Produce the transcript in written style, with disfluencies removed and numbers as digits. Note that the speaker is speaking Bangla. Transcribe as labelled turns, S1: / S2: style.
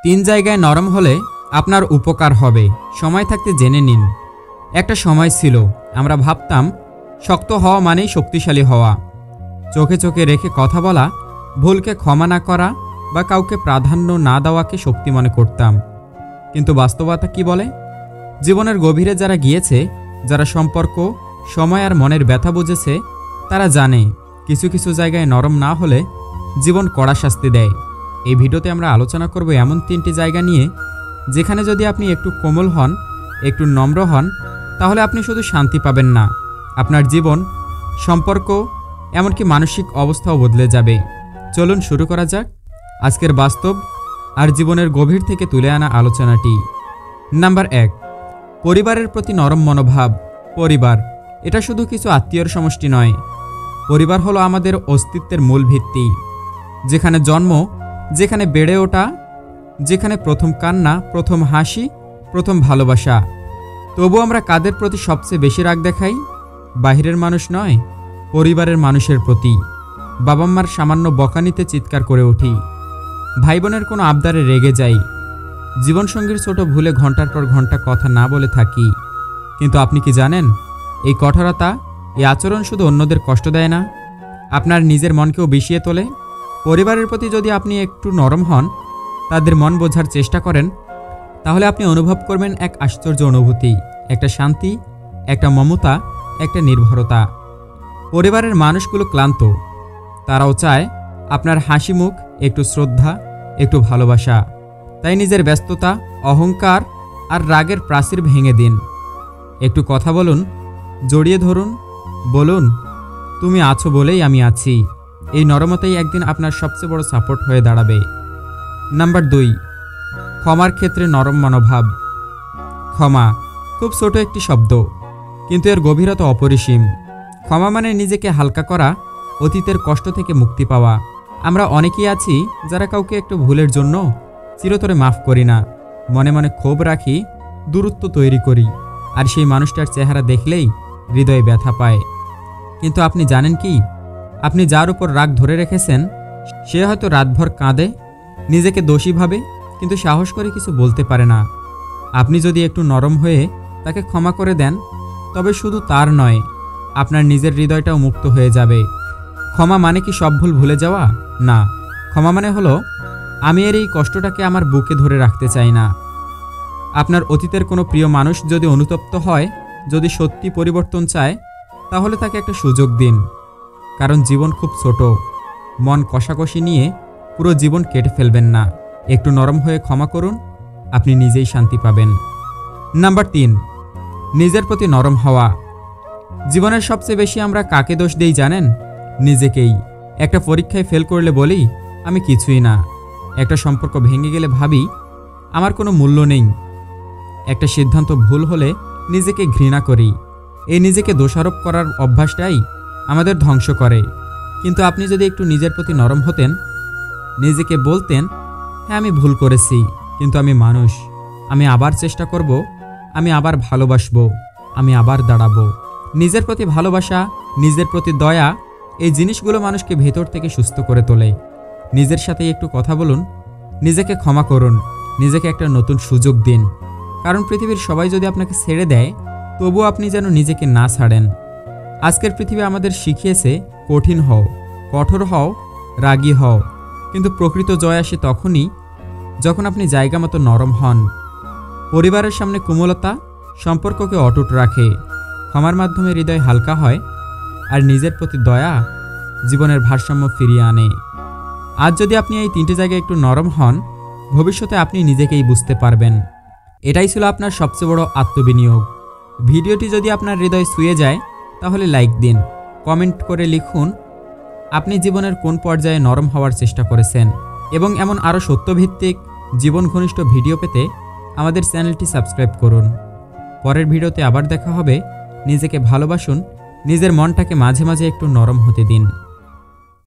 S1: তিন জায়গায় নরম হলে আপনার উপকার হবে। সময় থাকতে জেনে নিন। একটা সময় ছিল আমরা ভাবতাম শক্ত হওয়া মানেই শক্তিশালী হওয়া, চোখে চোখে রেখে কথা বলা, ভুলকে ক্ষমা না করা বা কাউকে প্রাধান্য না দেওয়াকে শক্তি মনে করতাম। কিন্তু বাস্তবতা কি বলে? জীবনের গভীরে যারা গিয়েছে, যারা সম্পর্ক, সময় আর মনের ব্যথা বুঝেছে, তারা জানে কিছু কিছু জায়গায় নরম না হলে জীবন কড়া শাস্তি দেয়। এই ভিডিওতে আমরা আলোচনা করব এমন তিনটি জায়গা নিয়ে যেখানে যদি আপনি একটু কোমল হন, একটু নম্র হন, তাহলে আপনি শুধু শান্তি পাবেন না, আপনার জীবন, সম্পর্ক, এমনকি মানসিক অবস্থাও বদলে যাবে। চলুন শুরু করা যাক আজকের বাস্তব আর জীবনের গভীর থেকে তুলে আনা আলোচনাটি। নাম্বার 1, পরিবারের প্রতি নরম মনোভাব। পরিবার এটা শুধু কিছু আত্মীয়র সমষ্টি নয়। পরিবার হলো আমাদের অস্তিত্বের মূল ভিত্তি, যেখানে জন্ম, যেখানে বেড়ে ওঠা, যেখানে প্রথম কান্না, প্রথম হাসি, প্রথম ভালোবাসা। তবু আমরা কাদের প্রতি সবচেয়ে বেশি রাগ দেখাই? বাহিরের মানুষ নয়, পরিবারের মানুষের প্রতি। বাবা মার সামান্য বকানিতে চিৎকার করে উঠি, ভাই বোনের কোনো আবদারে রেগে যাই, জীবনসঙ্গীর ছোট ভুলে ঘন্টার পর ঘন্টা কথা না বলে থাকি। কিন্তু আপনি কি জানেন, এই কঠোরতা, এই আচরণ শুধু অন্যদের কষ্ট দেয় না, আপনার নিজের মনকেও বিষিয়ে তোলে। পরিবারের প্রতি যদি আপনি একটু নরম হন, তাদের মন বোঝার চেষ্টা করেন, তাহলে আপনি অনুভব করবেন এক আশ্চর্য অনুভূতি, একটা শান্তি, একটা মমতা, একটা নির্ভরতা। পরিবারের মানুষগুলো ক্লান্ত, তারাও চায় আপনার হাসি মুখ, একটু শ্রদ্ধা, একটু ভালোবাসা। তাই নিজের ব্যস্ততা, অহংকার আর রাগের প্রাচীর ভেঙে দিন। একটু কথা বলুন, জড়িয়ে ধরুন, বলুন তুমি আছো বলেই আমি আছি। এই নরমতাই একদিন আপনার সবচেয়ে বড় সাপোর্ট হয়ে দাঁড়াবে। নাম্বার 2, ক্ষমার ক্ষেত্রে নরম মনোভাব। ক্ষমা খুব ছোট একটি শব্দ, কিন্তু এর গভীরতা অপরিসীম। ক্ষমা মানে নিজেকে হালকা করা, অতীতের কষ্ট থেকে মুক্তি পাওয়া। আমরা অনেকেই আছি যারা কাউকে একটু ভুলের জন্য চিরতরে মাফ করি না, মনে মনে ক্ষোভ রাখি, দূরত্ব তৈরি করি, আর সেই মানুষটার চেহারা দেখলেই হৃদয়ে ব্যথা পায়। কিন্তু আপনি জানেন কি, আপনি যার উপর রাগ ধরে রেখেছেন সে হয়তো রাতভর কাঁদে, নিজেকে দোষী ভাবে, কিন্তু সাহস করে কিছু বলতে পারে না। আপনি যদি একটু নরম হয়ে তাকে ক্ষমা করে দেন, তবে শুধু তার নয়, আপনার নিজের হৃদয়টাও মুক্ত হয়ে যাবে। ক্ষমা মানে কি সব ভুল ভুলে যাওয়া? না, ক্ষমা মানে হলো আমি এর এই কষ্টটাকে আমার বুকে ধরে রাখতে চাই না। আপনার অতীতের কোনো প্রিয় মানুষ যদি অনুতপ্ত হয়, যদি সত্যি পরিবর্তন চায়, তাহলে তাকে একটা সুযোগ দিন। কারণ জীবন খুব ছোট, মন কষাকষি নিয়ে পুরো জীবন কেটে ফেলবেন না। একটু নরম হয়ে ক্ষমা করুন, আপনি নিজেই শান্তি পাবেন। নাম্বার 3, নিজের প্রতি নরম হওয়া। জীবনের সবচেয়ে বেশি আমরা কাকে দোষ দেই জানেন? নিজেকেই। একটা পরীক্ষায় ফেল করলে বলি আমি কিছুই না, একটা সম্পর্ক ভেঙে গেলে ভাবি আমার কোনো মূল্য নেই, একটা সিদ্ধান্ত ভুল হলে নিজেকে ঘৃণা করি। এই নিজেকে দোষারোপ করার অভ্যাসটাই আমাদের ধ্বংস করে। কিন্তু আপনি যদি একটু নিজের প্রতি নরম হতেন, নিজেকে বলতেন হ্যাঁ আমি ভুল করেছি, কিন্তু আমি মানুষ, আমি আবার চেষ্টা করব, আমি আবার ভালোবাসবো, আমি আবার দাঁড়াবো। নিজের প্রতি ভালোবাসা, নিজের প্রতি দয়া, এই জিনিসগুলো মানুষকে ভেতর থেকে সুস্থ করে তোলে। নিজের সাথে একটু কথা বলুন, নিজেকে ক্ষমা করুন, নিজেকে একটা নতুন সুযোগ দিন। কারণ পৃথিবীর সবাই যদি আপনাকে ছেড়ে দেয়, তবুও আপনি যেন নিজেকে না ছাড়েন। আজকের পৃথিবী আমাদের শিখিয়েছে কঠিন হও, কঠোর হও, রাগী হও, কিন্তু প্রকৃত জয় আসে তখনই যখন আপনি জায়গা মতো নরম হন। পরিবারের সামনে কোমলতা সম্পর্ককে অটুট রাখে, ক্ষমার মাধ্যমে হৃদয় হালকা হয়, আর নিজের প্রতি দয়া জীবনের ভারসাম্য ফিরিয়ে আনে। আজ যদি আপনি এই 3টে জায়গায় একটু নরম হন, ভবিষ্যতে আপনি নিজেকেই বুঝতে পারবেন। এটাই ছিল আপনার সবচেয়ে বড় আত্মবিনিয়োগ। ভিডিওটি যদি আপনার হৃদয় ছুঁয়ে যায়, তাহলে লাইক দিন, কমেন্ট করে লিখুন আপনি জীবনের কোন পর্যায়ে নরম হওয়ার চেষ্টা করেছেন। এবং এমন আরও সত্যভিত্তিক, জীবন ঘনিষ্ঠ ভিডিও পেতে আমাদের চ্যানেলটি সাবস্ক্রাইব করুন। পরের ভিডিওতে আবার দেখা হবে। নিজেকে ভালোবাসুন, নিজের মনটাকে মাঝে মাঝে একটু নরম হতে দিন।